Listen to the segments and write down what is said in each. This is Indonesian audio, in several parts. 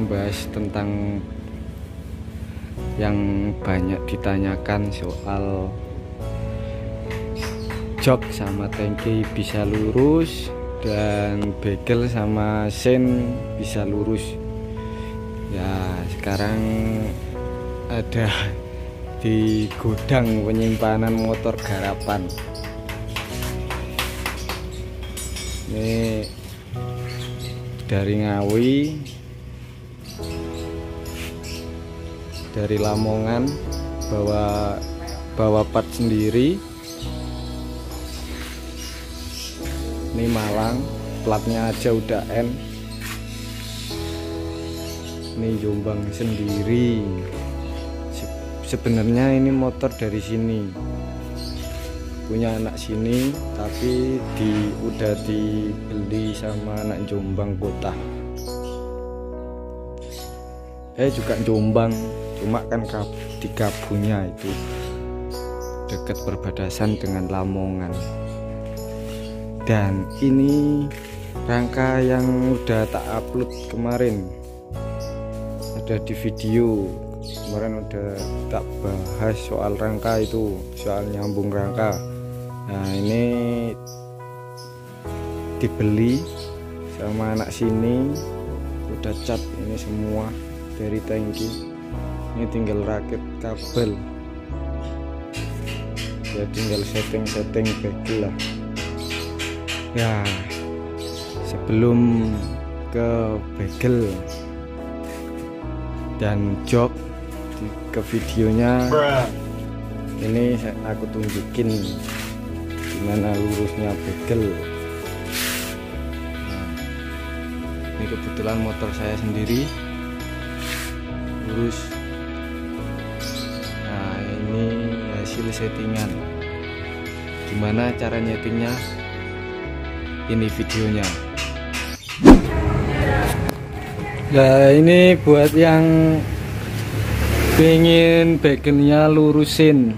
membahas tentang yang banyak ditanyakan soal jok sama tangki bisa lurus dan bekel sama sen bisa lurus. Ya, sekarang ada di gudang penyimpanan motor garapan. Ini dari Ngawi, dari Lamongan, bawa part sendiri. Ini Malang, platnya aja udah N. Ini Jombang sendiri. Sebenarnya ini motor dari sini, punya anak sini, tapi udah dibeli sama anak Jombang kota. Juga Jombang, cuma kan di Kabunya itu dekat perbatasan dengan Lamongan. Dan ini rangka yang udah tak upload kemarin, ada di video kemarin udah tak bahas soal rangka itu, soal nyambung rangka. Nah, ini dibeli sama anak sini, udah cat ini semua dari tangki. Ini tinggal rakit kabel, ya tinggal setting bekel lah. Ya, sebelum ke bekel dan jok ke videonya, ini aku tunjukin gimana lurusnya bekel. Nah, ini kebetulan motor saya sendiri lurus. Nah, ini hasil settingan. Gimana cara nyetingnya? Ini videonya. Nah, ini buat yang pengen bekelnya lurusin.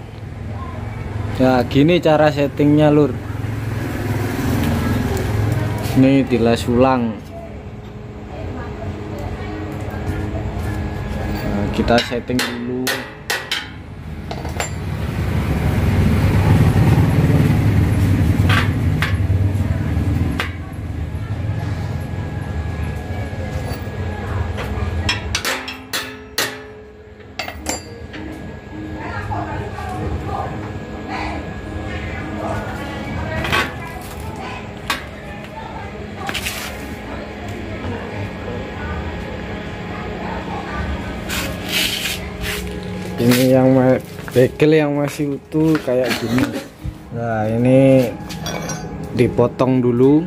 Ya, gini cara settingnya, lur. Ini dilas ulang. Nah, kita setting dulu. Ini yang bekel yang masih utuh kayak gini. Nah, ini dipotong dulu,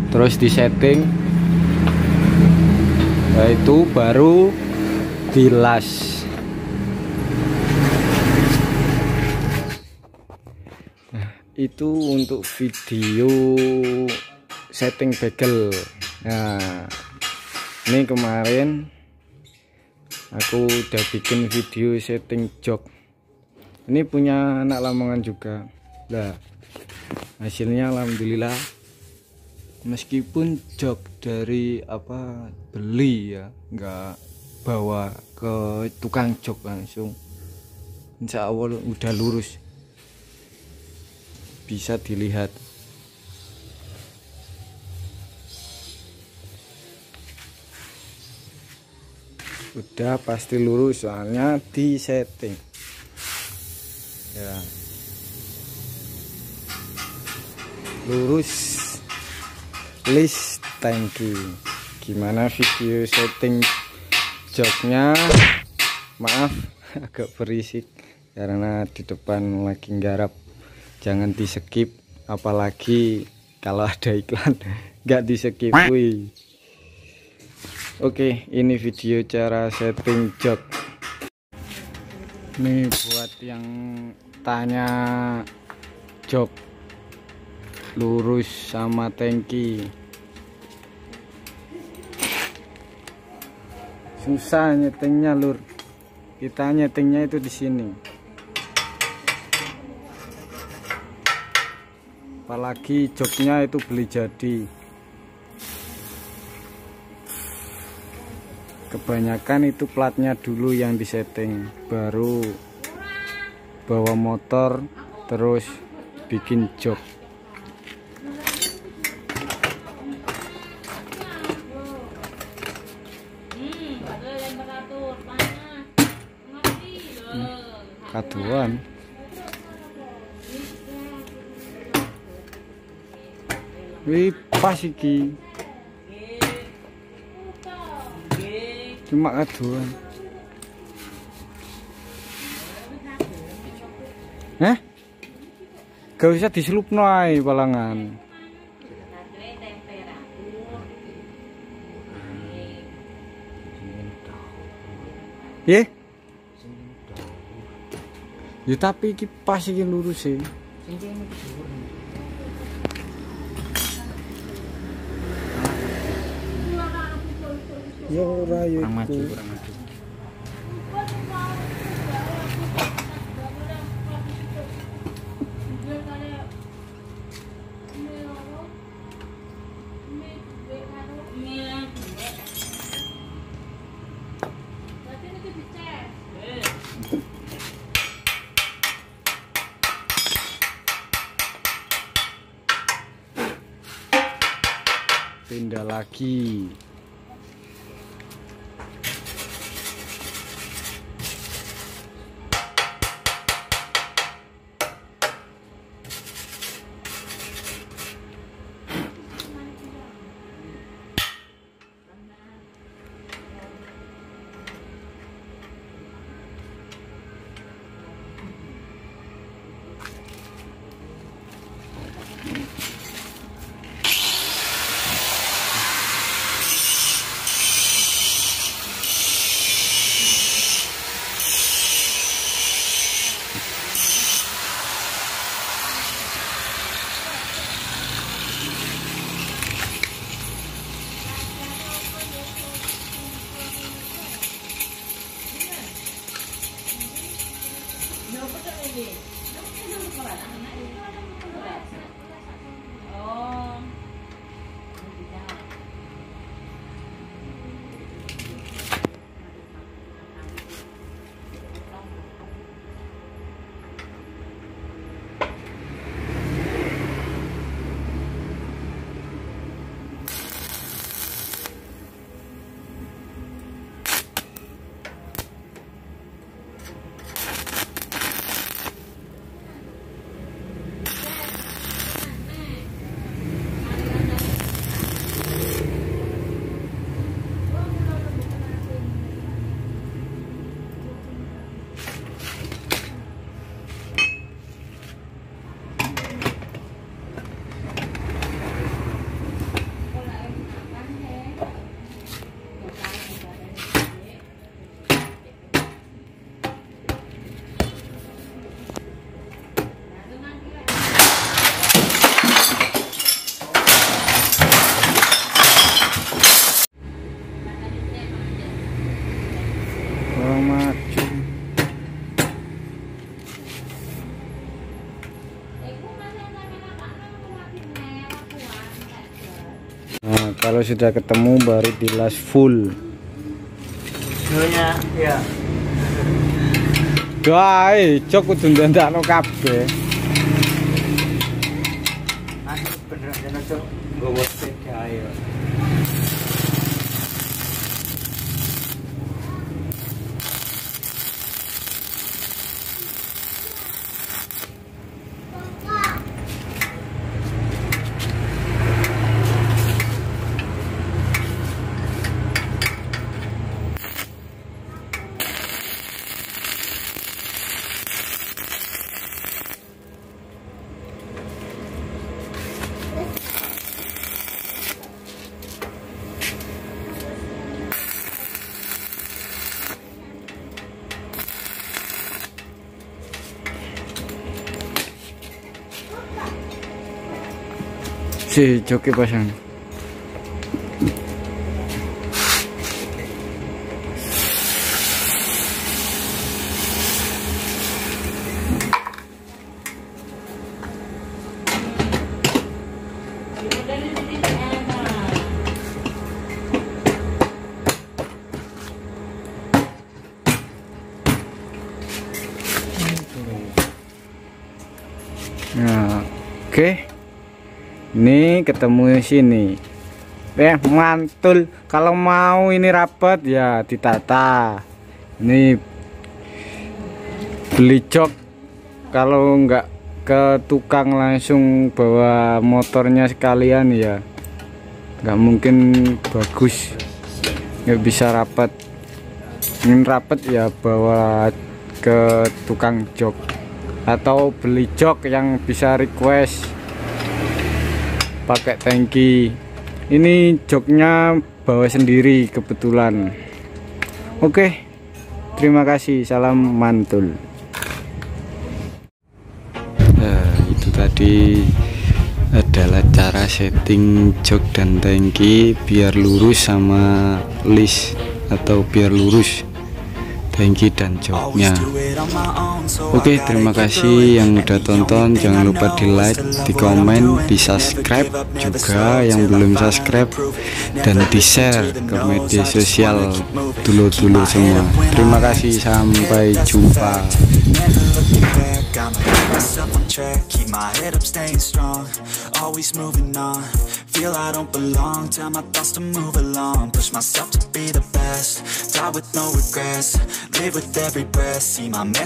terus disetting. Nah, itu baru dilas. Nah, itu untuk video setting bekel. Nah, ini kemarin aku udah bikin video setting jok. Ini punya anak Lamongan juga. Nah, hasilnya alhamdulillah, meskipun jok dari beli ya, nggak bawa ke tukang jok langsung, insya Allah udah lurus, bisa dilihat. Udah pasti lurus, soalnya di setting ya, lurus list tangki. Gimana video setting joknya? Maaf agak berisik karena di depan lagi nggarap. Jangan di skip, apalagi kalau ada iklan nggak di skip. Wih. Oke, ini video cara setting jok. Ini buat yang tanya jok lurus sama tangki. Susah nyetingnya, lur. Kita nyetingnya itu di sini. Apalagi joknya itu beli jadi. Kebanyakan itu platnya dulu yang disetting, baru bawa motor terus bikin jok. Kaduan. Wih, pas iki. Cuma kaduan. Gak usah diselupno ae balangan. Ye? Ya tapi iki pas iki lurus e. Ya ora yo. Kurang maju. Pindah lagi. Nah, kalau sudah ketemu baru dilas full. Ya. Gae, cok kudu ndandakno kabeh. Aku bener-bener cok nggowo sepeda ae. Si joki pasang. Oke, ini ketemu sini. Mantul. Kalau mau ini rapat ya ditata. Ini beli jok. Kalau nggak ke tukang langsung bawa motornya sekalian ya nggak mungkin bagus, nggak bisa rapat. Ingin rapat ya bawa ke tukang jok atau beli jok yang bisa request pakai tangki. Ini joknya bawa sendiri kebetulan. Oke, terima kasih, salam mantul. Nah, itu tadi adalah cara setting jok dan tangki biar lurus sama list atau biar lurus tangki dan joknya. Oke, terima kasih yang udah tonton. Jangan lupa di like, di komen, di subscribe juga yang belum subscribe, dan di share ke media sosial dulur-dulur semua. Terima kasih, sampai jumpa. Keep my head up, staying strong, always moving on. Feel I don't belong, tell my thoughts to move along. Push myself to be the best, die with no regrets, live with every breath. See my mess